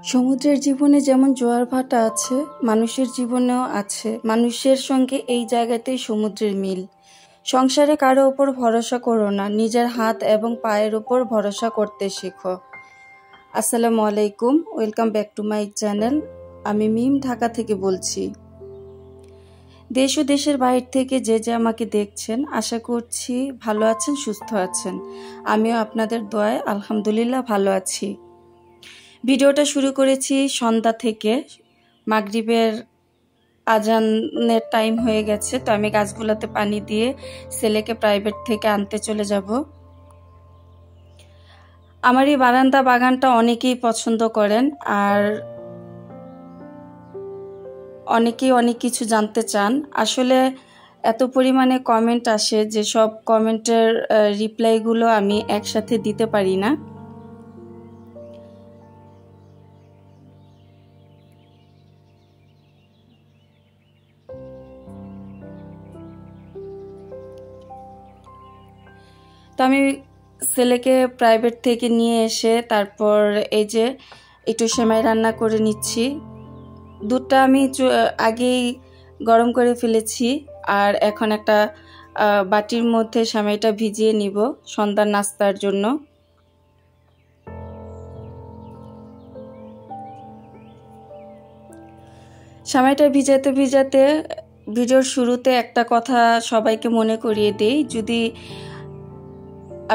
সমুদ্রের জীবনে যেমন জোয়ার ভাটা আছে, মানুষের জীবনেও আছে। মানুষের সঙ্গে এই জায়গাতেই সমুদ্রের মিল। সংসারে কারো ওপর ভরসা করো না, নিজের হাত এবং পায়ের ওপর ভরসা করতে শেখো। আসসালামু আলাইকুম, welcome back to my channel. আমি মিম, ঢাকা থেকে বলছি। দেশ ও দেশের বাইরে থেকে যে আমাকে দেখছেন, আশা করছি ভালো আছেন, সুস্থ আছেন। আমিও আপনাদের দোয়ায় আলহামদুলিল্লাহ ভালো আছি। ভিডিওটা শুরু করেছি সন্ধ্যা থেকে। মাগরিবের আজানের টাইম হয়ে গেছে, তো আমি গাছগুলোতে পানি দিয়ে ছেলেকে প্রাইভেট থেকে আনতে চলে যাব। আমার এই বারান্দা বাগানটা অনেকেই পছন্দ করেন, আর অনেকেই অনেক কিছু জানতে চান। আসলে এত পরিমাণে কমেন্ট আসে যে সব কমেন্টের রিপ্লাইগুলো আমি একসাথে দিতে পারি না। তো আমি ছেলেকে প্রাইভেট থেকে নিয়ে এসে তারপর এই যে একটু সেমাই রান্না করে নিচ্ছি। দুধটা আমি আগেই গরম করে ফেলেছি, আর এখন একটা বাটির মধ্যে সেমাইটা ভিজিয়ে নিব সন্ধ্যার নাস্তার জন্য। সেমাইটা ভিজাতে ভিজাতে ভিডিওর শুরুতে একটা কথা সবাইকে মনে করিয়ে দেই, যদি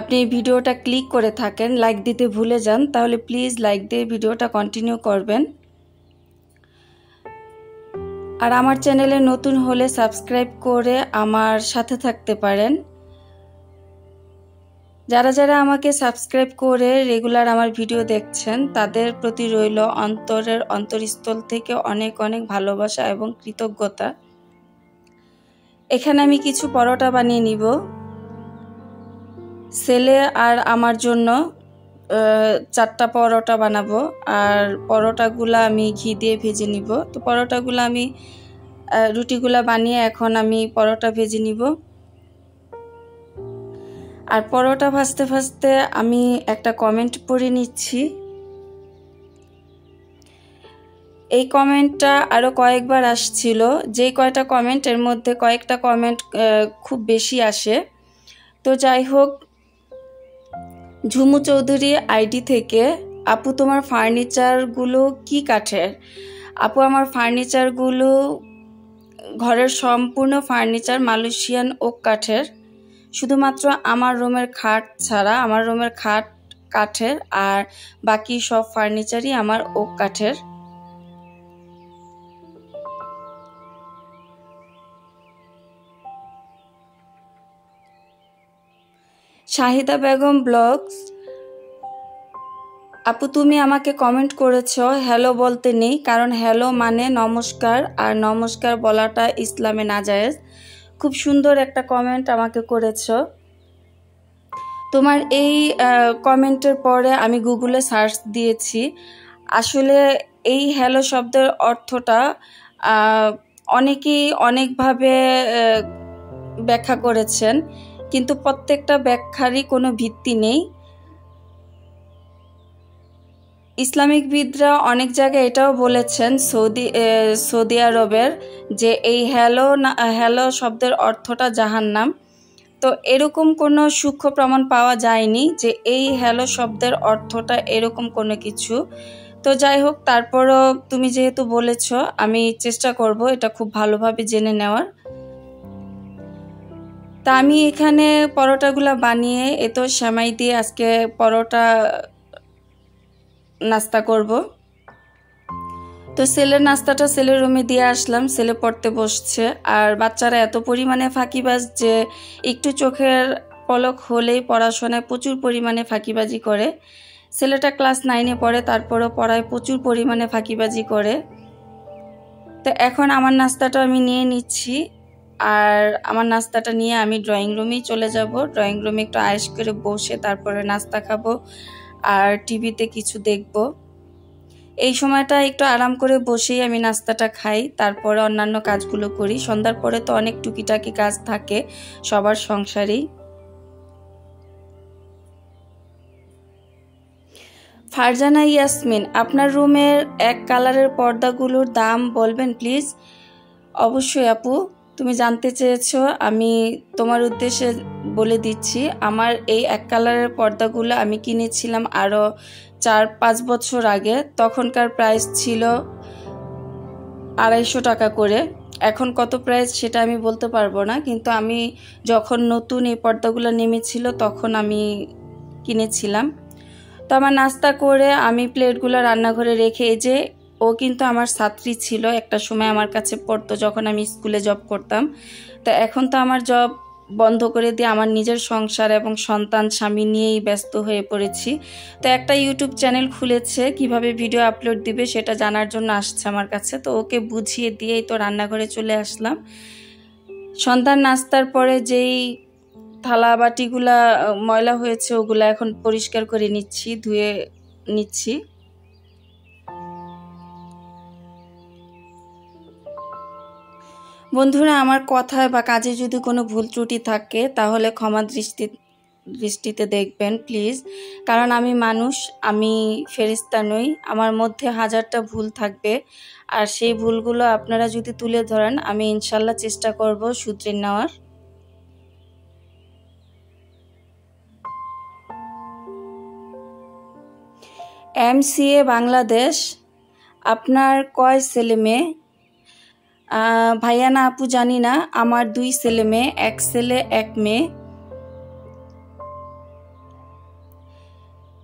আপনি ভিডিওটা ক্লিক করে থাকেন, লাইক দিতে ভুলে যান, তাহলে প্লিজ লাইক দিয়ে ভিডিওটা কন্টিনিউ করবেন। আর আমার চ্যানেলে নতুন হলে সাবস্ক্রাইব করে আমার সাথে থাকতে পারেন। যারা যারা আমাকে সাবস্ক্রাইব করে রেগুলার আমার ভিডিও দেখছেন, তাদের প্রতি রইল অন্তরের অন্তরস্থল থেকে অনেক অনেক ভালোবাসা এবং কৃতজ্ঞতা। এখানে আমি কিছু পরোটা বানিয়ে নিব ছেলে আর আমার জন্য। 4টা পরোটা বানাবো, আর পরোটাগুলো আমি ঘি দিয়ে ভেজে নিব। তো পরোটাগুলো আমি রুটিগুলো বানিয়ে এখন আমি পরোটা ভেজে নিব। আর পরোটা ভাজতে ভাজতে আমি একটা কমেন্ট পড়ে নিচ্ছি। এই কমেন্টটা আরও কয়েকবার আসছিল, যেই কয়টা কমেন্টের মধ্যে কয়েকটা কমেন্ট খুব বেশি আসে। তো যাই হোক, ঝুমু চৌধুরী আইডি থেকে, আপু তোমার ফার্নিচারগুলো কি কাঠের? আপু, আমার ফার্নিচারগুলো ঘরের সম্পূর্ণ ফার্নিচার মালয়েশিয়ান ওক কাঠের। শুধুমাত্র আমার রুমের খাট ছাড়া, আমার রুমের খাট কাঠের, আর বাকি সব ফার্নিচারই আমার ওক কাঠের। শাহিদা বেগম ব্লগস, আপু তুমি আমাকে কমেন্ট করেছ হ্যালো বলতে নেই, কারণ হ্যালো মানে নমস্কার, আর নমস্কার বলাটা ইসলামে নাজায়েজ। খুব সুন্দর একটা কমেন্ট আমাকে করেছ। তোমার এই কমেন্টের পরে আমি গুগলে সার্চ দিয়েছি। আসলে এই হ্যালো শব্দের অর্থটা অনেকেই অনেকভাবে ব্যাখ্যা করেছেন, কিন্তু প্রত্যেকটা ব্যাখ্যারই কোনো ভিত্তি নেই। ইসলামিকবিদরা অনেক জায়গায় এটাও বলেছেন, সৌদি আরবের, যে এই হ্যালো শব্দের অর্থটা জাহান্নাম। তো এরকম কোনো সূক্ষ্ম প্রমাণ পাওয়া যায়নি যে এই হ্যালো শব্দের অর্থটা এরকম কোনো কিছু। তো যাই হোক, তারপরও তুমি যেহেতু বলেছ, আমি চেষ্টা করব এটা খুব ভালোভাবে জেনে নেওয়ার। তা আমি এখানে পরোটাগুলো বানিয়ে তো সেমাই দিয়ে আজকে পরোটা নাস্তা করব। তো ছেলের নাস্তাটা ছেলের রুমে দিয়ে আসলাম, ছেলে পড়তে বসছে। আর বাচ্চারা এত পরিমাণে ফাঁকিবাজ যে একটু চোখের পলক হলেই পড়াশোনায় প্রচুর পরিমাণে ফাঁকিবাজি করে। ছেলেটা ক্লাস 9-এ পড়ে, তারপরও পড়ায় প্রচুর পরিমাণে ফাঁকিবাজি করে। তো এখন আমার নাস্তাটা আমি নিয়ে নিচ্ছি, আর আমার নাস্তাটা নিয়ে আমি ড্রয়িং রুমেই চলে যাব। ড্রয়িং রুমে একটু আয়েশ করে বসে তারপরে নাস্তা খাবো আর টিভিতে কিছু দেখব। এই সময়টা একটু আরাম করে বসেই আমি নাস্তাটা খাই, তারপরে অন্যান্য কাজগুলো করি। সন্ধ্যার পরে তো অনেক টুকিটাকি কাজ থাকে সবার সংসারেই। ফারজানা ইয়াসমিন, আপনার রুমের এক কালারের পর্দাগুলোর দাম বলবেন প্লিজ? অবশ্যই আপু, তুমি জানতে চেয়েছো, আমি তোমার উদ্দেশ্যে বলে দিচ্ছি। আমার এই এক কালারের পর্দাগুলো আমি কিনেছিলাম আরও 4-5 বছর আগে। তখনকার প্রাইস ছিল 250 টাকা করে। এখন কত প্রাইস সেটা আমি বলতে পারবো না, কিন্তু আমি যখন নতুন এই পর্দাগুলো নেমেছিল তখন আমি কিনেছিলাম। তো আমার নাস্তা করে আমি প্লেটগুলো রান্নাঘরে রেখে, এই যে ও কিন্তু আমার ছাত্রী ছিল, একটা সময় আমার কাছে পড়তো যখন আমি স্কুলে জব করতাম। তো এখন তো আমার জব বন্ধ করে দিয়ে আমার নিজের সংসার এবং সন্তান স্বামী নিয়েই ব্যস্ত হয়ে পড়েছি। তো একটা ইউটিউব চ্যানেল খুলেছে, কিভাবে ভিডিও আপলোড দিবে সেটা জানার জন্য আসছে আমার কাছে। তো ওকে বুঝিয়ে দিয়েই তো রান্নাঘরে চলে আসলাম। সন্তান নাস্তার পরে যেই থালা বাটিগুলা ময়লা হয়েছে ওগুলা এখন পরিষ্কার করে নিচ্ছি, ধুয়ে নিচ্ছি। বন্ধুরা, আমার কথায় বা কাজে যদি কোনো ভুল ত্রুটি থাকে তাহলে ক্ষমা দৃষ্টিতে দেখবেন প্লিজ, কারণ আমি মানুষ, আমি ফেরেশতা নই। আমার মধ্যে হাজারটা ভুল থাকবে, আর সেই ভুলগুলো আপনারা যদি তুলে ধরেন আমি ইনশাল্লাহ চেষ্টা করব শুধরে নেওয়ার। MCA বাংলাদেশ, আপনার কয় ছেলে মেয়ে? ভাইয়া না আপু জানি না, আমার 2 ছেলে মেয়ে, 1 ছেলে 1 মেয়ে।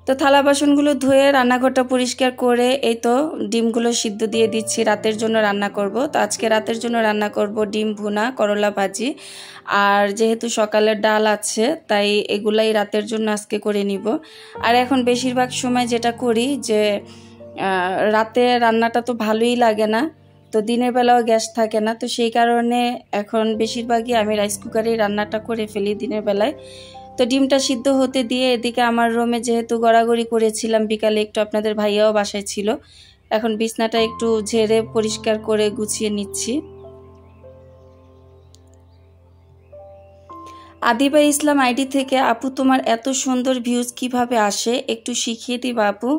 তো থালা বাসনগুলো ধুয়ে রান্নাঘরটা পরিষ্কার করে এই তো ডিমগুলো সিদ্ধ দিয়ে দিচ্ছি, রাতের জন্য রান্না করব। তো আজকে রাতের জন্য রান্না করব ডিম ভুনা, করলা ভাজি, আর যেহেতু সকালের ডাল আছে তাই এগুলাই রাতের জন্য আজকে করে নিব। আর এখন বেশিরভাগ সময় যেটা করি যে রাতে রান্নাটা তো ভালোই লাগে না, তো দিনের বেলাও গ্যাস থাকে না, তো সেই কারণে এখন বেশিরভাগই আমি রাইস কুকারেই রান্নাটা করে ফেলি দিনের বেলায়। তো ডিমটা সিদ্ধ হতে দিয়ে এদিকে আমার রুমে যেহেতু গড়াগড়ি করেছিলাম বিকালে, একটু আপনাদের ভাইয়াও বাসায় ছিল, এখন বিছনাটা একটু ঝেড়ে পরিষ্কার করে গুছিয়ে নিচ্ছি। আদিবা ইসলাম আইডি থেকে, আপু তোমার এত সুন্দর ভিউজ কিভাবে আসে, একটু শিখিয়ে দিবা আপু?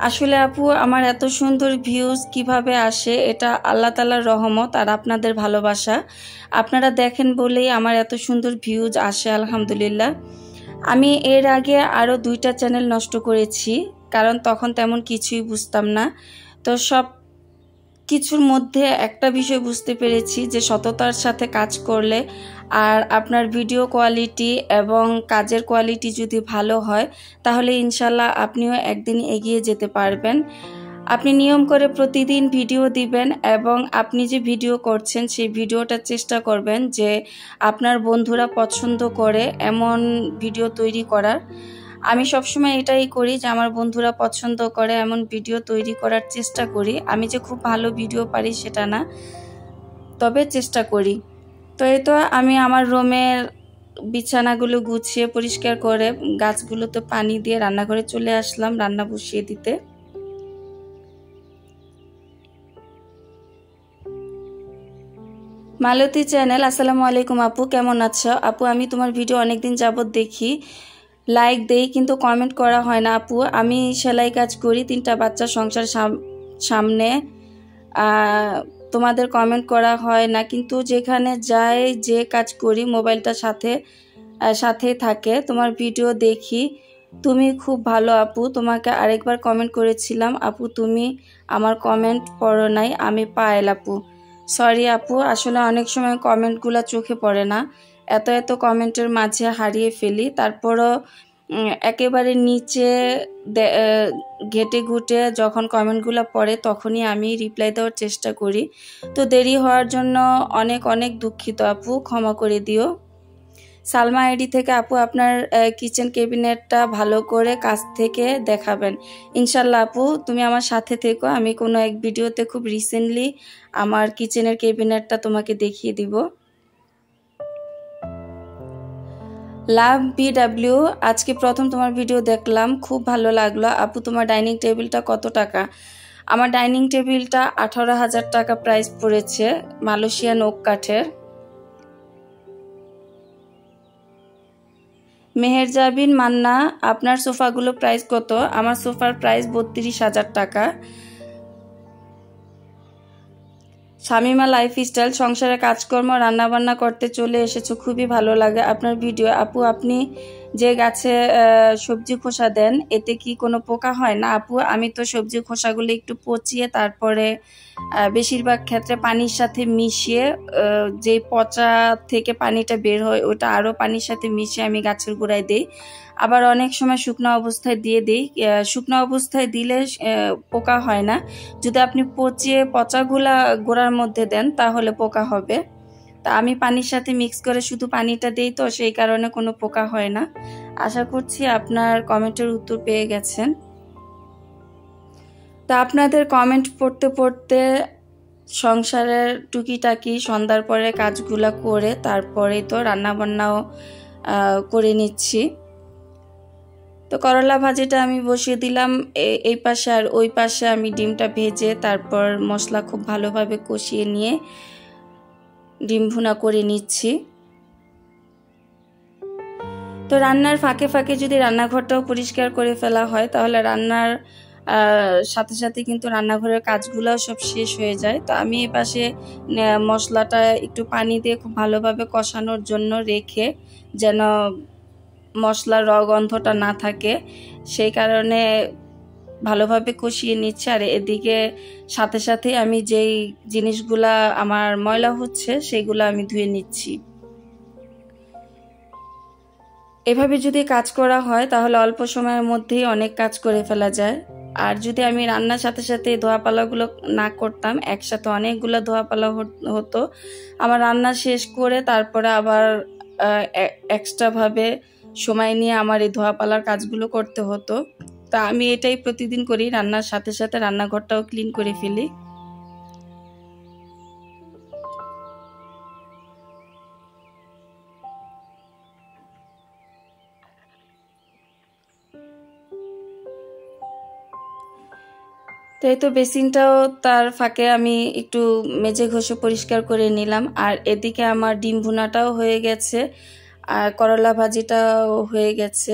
আসলে আপু, আমার এত সুন্দর ভিউজ কিভাবে আসে এটা আল্লাহ তাআলার রহমত আর আপনাদের ভালোবাসা। আপনারা দেখেন বলেই আমার এত সুন্দর ভিউজ আসে, আলহামদুলিল্লাহ। আমি এর আগে আরও 2টা চ্যানেল নষ্ট করেছি, কারণ তখন তেমন কিছুই বুঝতাম না। তো সব কিছুর মধ্যে একটা বিষয় বুঝতে পেরেছি যে সততার সাথে কাজ করলে আর আপনার ভিডিও কোয়ালিটি এবং কাজের কোয়ালিটি যদি ভালো হয় তাহলে ইনশাল্লাহ আপনিও একদিন এগিয়ে যেতে পারবেন। আপনি নিয়ম করে প্রতিদিন ভিডিও দিবেন এবং আপনি যে ভিডিও করছেন সেই ভিডিওটা চেষ্টা করবেন যে আপনার বন্ধুরা পছন্দ করে এমন ভিডিও তৈরি করার। আমি সবসময় এটাই করি যে আমার বন্ধুরা পছন্দ করে এমন ভিডিও তৈরি করার চেষ্টা করি। আমি যে খুব ভালো ভিডিও পারি সেটা না, তবে চেষ্টা করি। তো এই তো আমি আমার রুমের বিছানাগুলো গুছিয়ে পরিষ্কার করে গাছগুলোতে পানি দিয়ে রান্নাঘরে চলে আসলাম রান্না বসিয়ে দিতে। মালতী চ্যানেল, আসসালামু আলাইকুম আপু, কেমন আছো? আপু, আমি তোমার ভিডিও অনেকদিন যাবত দেখি, লাইক দেই কিন্তু কমেন্ট করা হয় না আপু। আমি সেলাই কাজ করি, 3টা বাচ্চা সংসার সামনে, তোমাদের কমেন্ট করা হয় না, কিন্তু যেখানে যাই যে কাজ করি মোবাইলটা সাথেই থাকে, তোমার ভিডিও দেখি। তুমি খুব ভালো আপু, তোমাকে আরেকবার কমেন্ট করেছিলাম আপু, তুমি আমার কমেন্ট পড়ো নাই, আমি পায়েল আপু। সরি আপু, আসলে অনেক সময় কমেন্টগুলো চোখে পড়ে না, এত কমেন্টের মাঝে হারিয়ে ফেলি। তারপরও একেবারে নিচে ঘেটে ঘুটে যখন কমেন্টগুলো পড়ে তখনই আমি রিপ্লাই দেওয়ার চেষ্টা করি। তো দেরি হওয়ার জন্য অনেক দুঃখিত আপু, ক্ষমা করে দিও। সালমা আইডি থেকে, আপু আপনার কিচেন ক্যাবিনেটটা ভালো করে কাছ থেকে দেখাবেন ইনশাল্লাহ। আপু তুমি আমার সাথে থেকো, আমি কোনো এক ভিডিওতে খুব রিসেন্টলি আমার কিচেনের ক্যাবিনেটটা তোমাকে দেখিয়ে দিব। লাভ BW, আজকে প্রথম তোমার ভিডিও দেখলাম, খুব ভালো লাগলো আপু। তোমার ডাইনিং টেবিলটা কত টাকা? আমার ডাইনিং টেবিলটা 18,000 টাকা প্রাইস পড়েছে, মালয়েশিয়ান ওক কাঠের। মেহেরজাবিন মান্না, আপনার সোফাগুলো প্রাইস কত? আমার সোফার প্রাইস 32,000 টাকা। শামিমা লাইফস্টাইল, সংসারে কাজকর্ম রান্নাবান্না করতে চলে এসেছো, খুবই ভালো লাগে আপনার ভিডিও। আপু, আপনি যে গাছে সবজি খোসা দেন এতে কি কোনো পোকা হয় না? আপু, আমি তো সবজি খোসাগুলো একটু পচিয়ে তারপরে বেশিরভাগ ক্ষেত্রে পানির সাথে মিশিয়ে যে পচা থেকে পানিটা বের হয় ওটা আরও পানির সাথে মিশিয়ে আমি গাছের গোড়ায় দিই। আবার অনেক সময় শুকনো অবস্থায় দিয়ে দিই। শুকনো অবস্থায় দিলে পোকা হয় না। যদি আপনি পচিয়ে পচাগুলা গোড়ার মধ্যে দেন তাহলে পোকা হবে। তা আমি পানির সাথে মিক্স করে শুধু পানিটা দিই, তো সেই কারণে কোনো পোকা হয় না। আশা করছি আপনার কমেন্টের উত্তর পেয়ে গেছেন। তা আপনাদের কমেন্ট পড়তে পড়তে সংসারের টুকিটাকি সন্ধ্যার পরে কাজগুলা করে তারপরে তো রান্নাবান্নাও করে নিচ্ছি। তো করলা ভাজিটা আমি বসিয়ে দিলাম এই পাশে, আর ওই পাশে আমি ডিমটা ভেজে তারপর মশলা খুব ভালোভাবে কষিয়ে নিয়ে ডিম ভুনা করে নিচ্ছি। তো রান্নার ফাঁকে ফাঁকে যদি রান্নাঘরটাও পরিষ্কার করে ফেলা হয় তাহলে রান্নার সাথে সাথে কিন্তু রান্নাঘরের কাজগুলোও সব শেষ হয়ে যায়। তো আমি এই পাশে মশলাটা একটু পানি দিয়ে খুব ভালোভাবে কষানোর জন্য রেখে, যেন মশলার গন্ধটা না থাকে, সেই কারণে ভালোভাবে কষিয়ে নিচ্ছে। আর এদিকে সাথে সাথে আমি যেই জিনিসগুলা আমার ময়লা হচ্ছে সেগুলো আমি ধুয়ে নিচ্ছি। এভাবে যদি কাজ করা হয় তাহলে অল্প সময়ের মধ্যেই অনেক কাজ করে ফেলা যায়। আর যদি আমি রান্নার সাথে সাথে ধোয়াপালাগুলো না করতাম, একসাথে অনেকগুলো ধোয়াপালা হতো, আমার রান্না শেষ করে তারপরে আবার এক্সট্রাভাবে সময় নিয়ে আমার এই ধোয়াপালার কাজগুলো করতে হতো। তা আমি এটাই প্রতিদিন করি, রান্নার সাথে সাথে রান্নাঘরটাও ক্লিন করে ফেলি। তো এই তো বেসিনটাও তার ফাঁকে আমি একটু মেজে ঘষে পরিষ্কার করে নিলাম। আর এদিকে আমার ডিম ভুনাটাও হয়ে গেছে আর করলা ভাজিটাও হয়ে গেছে।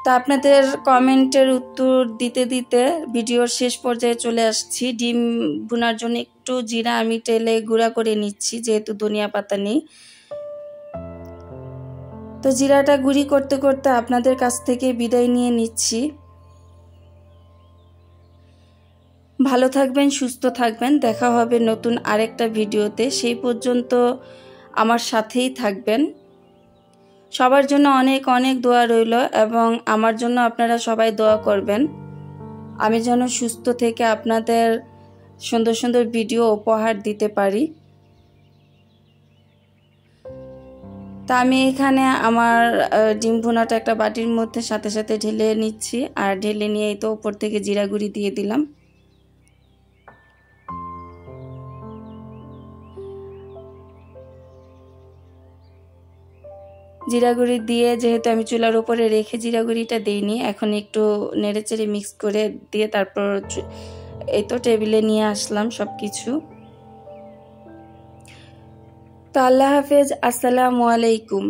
তা আপনাদের কমেন্টের উত্তর দিতে দিতে ভিডিওর শেষ পর্যায়ে চলে আসছি। ডিম ভুনার জন্য একটু জিরা আমি তেলে গুঁড়া করে নিচ্ছি, যেহেতু ধনিয়া পাতা নেই। তো জিরাটা গুঁড়ি করতে করতে আপনাদের কাছ থেকে বিদায় নিয়ে নিচ্ছি। ভালো থাকবেন, সুস্থ থাকবেন, দেখা হবে নতুন আরেকটা ভিডিওতে। সেই পর্যন্ত আমার সাথেই থাকবেন। সবার জন্য অনেক অনেক দোয়া রইল এবং আমার জন্য আপনারা সবাই দোয়া করবেন, আমি যেন সুস্থ থেকে আপনাদের সুন্দর সুন্দর ভিডিও উপহার দিতে পারি। তা আমি এখানে আমার ডিম ভুনাটা একটা বাটির মধ্যে সাথে সাথে ঢেলে নিচ্ছি। আর ঢেলে নিয়ে তো উপর থেকে জিরা গুঁড়ি দিয়ে দিলাম। জিরা গুঁড়ি দিয়ে যেহেতু আমি চুলার উপরে রেখে জিরা গুঁড়িটা দিইনি, এখন একটু নেড়েচেড়ে মিক্স করে দিয়ে তারপর এই তো টেবিলে নিয়ে আসলাম সব কিছু। তো আল্লাহ হাফেজ, আসসালামু আলাইকুম।